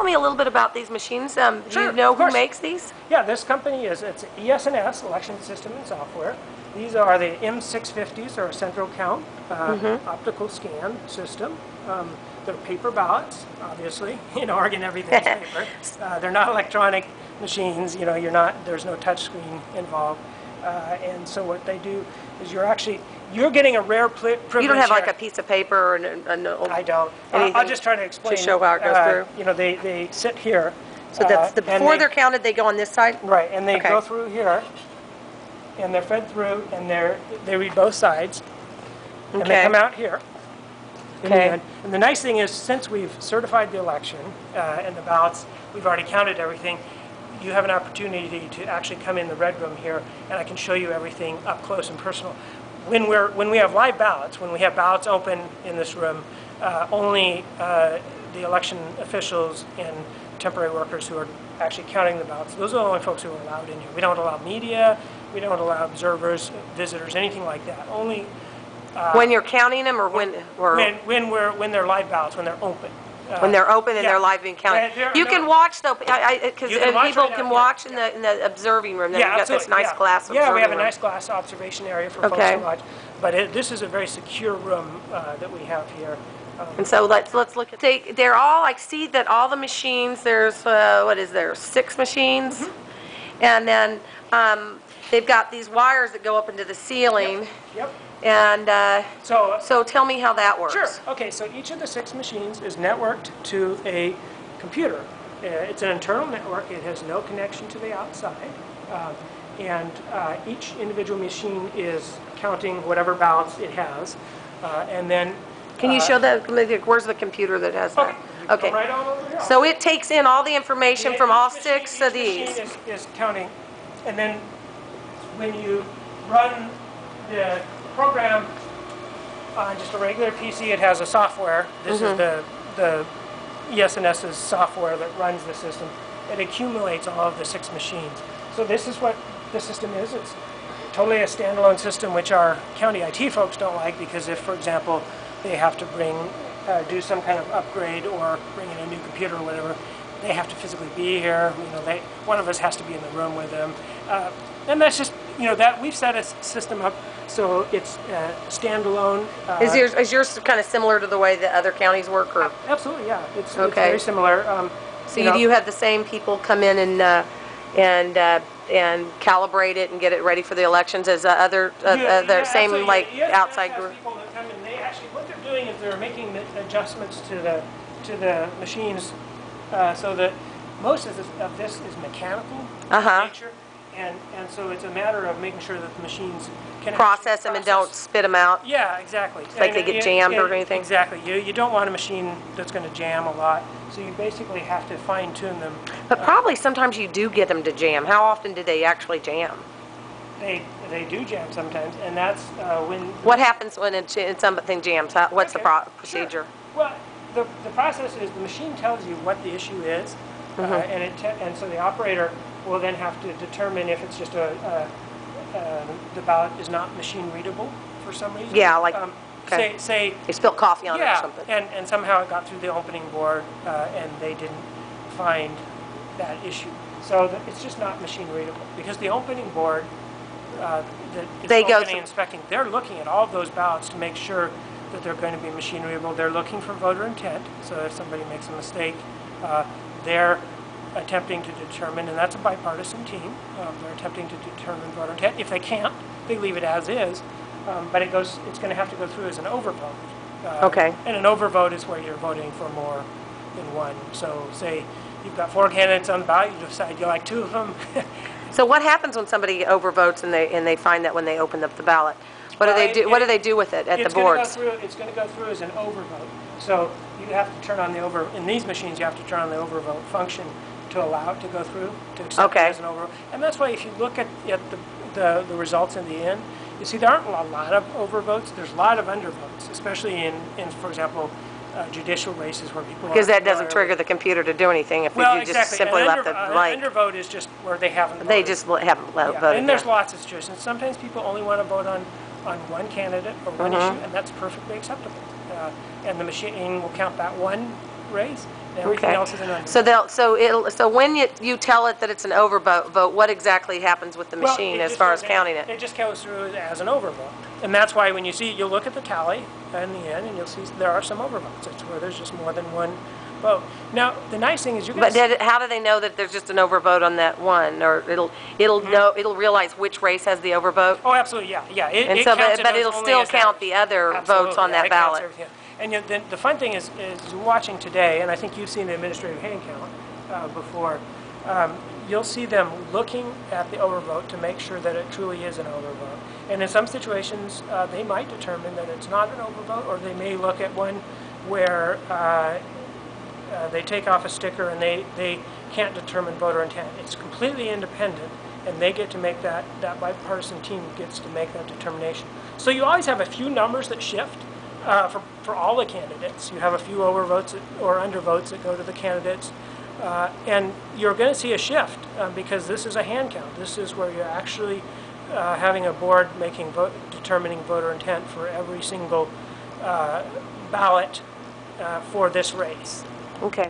tell me a little bit about these machines? Do Sure, you know of who course. makes these? Yeah, this company it's ES&S, Election System and Software. These are the M650s, or a central count optical scan system. They're paper ballots, obviously. In Oregon, everything's paper. They're not electronic machines. You know, there's no touch screen involved. And so what they do is you're getting a rare privilege. You don't have like here. a piece of paper or I don't. I'll just try to explain. To show how it goes through. You know, they sit here. So that's before they're counted, they go on this side? Right, and they go through here, and they're fed through, and they read both sides, and they come out here. Okay. And the nice thing is, since we've certified the election and the ballots, we've already counted everything, you have an opportunity to actually come in the red room here, and I can show you everything up close and personal. When we have live ballots, when we have ballots open in this room, only the election officials and temporary workers who are actually counting the ballots, those are the only folks who are allowed in here. We don't allow media, we don't allow observers, visitors, anything like that. Only when you're counting them, or when they're live ballots, when they're open. When they're open and they're live being counted. You can watch though, because people can watch in the observing room. Yeah, you've got this nice glass observing room. Yeah, we have a nice glass observation area for folks to watch. But this is a very secure room that we have here. And so let's look at. They're all. I see that all the machines. There's what is there? 6 machines, and then they've got these wires that go up into the ceiling. Yep. And so tell me how that works. Sure. Okay, so each of the 6 machines is networked to a computer. It's an internal network. It has no connection to the outside. And each individual machine is counting whatever ballots it has. And then... Can you show that? Where's the computer that has that? Okay. Right on over here. So it takes in all the information from all 6 of these. Each machine is counting. And then when you run the program on just a regular PC, it has a software. This is the ES&S's software that runs the system. It accumulates all of the 6 machines. So this is what the system is. It's totally a standalone system, which our county IT folks don't like, because if, for example, they have to do some kind of upgrade or bring in a new computer or whatever, they have to physically be here. You know, one of us has to be in the room with them. And that's just, you know, that we've set a system up so it's standalone. Is yours kind of similar to the way that other counties work? Or? Absolutely, yeah. It's very similar. So do you have the same people come in and calibrate it and get it ready for the elections as same absolutely. like outside group? People that come in, they actually, what they're doing is they're making the adjustments to the machines so that most of this is mechanical in nature. And so it's a matter of making sure that the machines can process them and don't spit them out. Yeah, exactly. Like they get jammed or anything. Exactly. You don't want a machine that's going to jam a lot. So you basically have to fine tune them. But probably sometimes you do get them to jam. How often do they actually jam? They do jam sometimes, and that's when. What happens when something jams? What's the procedure? Sure. Well, the process is the machine tells you what the issue is, and so the operator will then have to determine if it's just the ballot is not machine readable for some reason. Yeah, like say they spilled coffee on it or something. and somehow it got through the opening board and they didn't find that issue. So it's just not machine readable, because the opening board inspecting, they're looking at all of those ballots to make sure that they're going to be machine readable. They're looking for voter intent. So if somebody makes a mistake, they're attempting to determine, and that's a bipartisan team, they're attempting to determine voter intent. If they can't, they leave it as is, but it's going to have to go through as an overvote. And an overvote is where you're voting for more than one. So say you've got 4 candidates on the ballot, you decide you like 2 of them. So what happens when somebody overvotes and they find that when they open up the ballot? What do they do? What do they do with it at the boards? It's going to go through as an overvote. So you have to turn on in these machines, you have to turn on the overvote function to allow it to go through, to accept it as an overvote. And that's why if you look at the results in the end, you see there aren't a lot of overvotes. There's a lot of undervotes, especially in for example, judicial races where people because that doesn't trigger the computer to do anything if you just simply left it blank. An undervote is just where they haven't voted. They just haven't voted. And there's lots of situations. Sometimes people only want to vote on one candidate or one issue, and that's perfectly acceptable. And the machine will count that one race, Everything Okay. else is an undervote. So when you tell it that it's an overvote, what exactly happens with the Well, machine it as just far goes as counting it? It just goes through as an overvote. And that's why when you see, you'll look at the tally in the end, and you'll see there are some overvotes. It's where there's just more than one vote. Now, the nice thing is you can... But how do they know that there's just an overvote on that one? Or it'll realize which race has the overvote? Oh, absolutely, yeah, yeah. And It so, counts it but as it'll only still as that. count the other votes Absolutely, on yeah, that it counts ballot. everything. And the fun thing is watching today, and I think you've seen the administrative hand count before, you'll see them looking at the overvote to make sure that it truly is an overvote. And in some situations, they might determine that it's not an overvote, or they may look at one where they take off a sticker and they can't determine voter intent. It's completely independent, and they get to make that bipartisan team gets to make that determination. So you always have a few numbers that shift for all the candidates. You have a few overvotes or undervotes that go to the candidates. And you're going to see a shift because this is a hand count. This is where you're actually having a board determining voter intent for every single ballot for this race. Okay.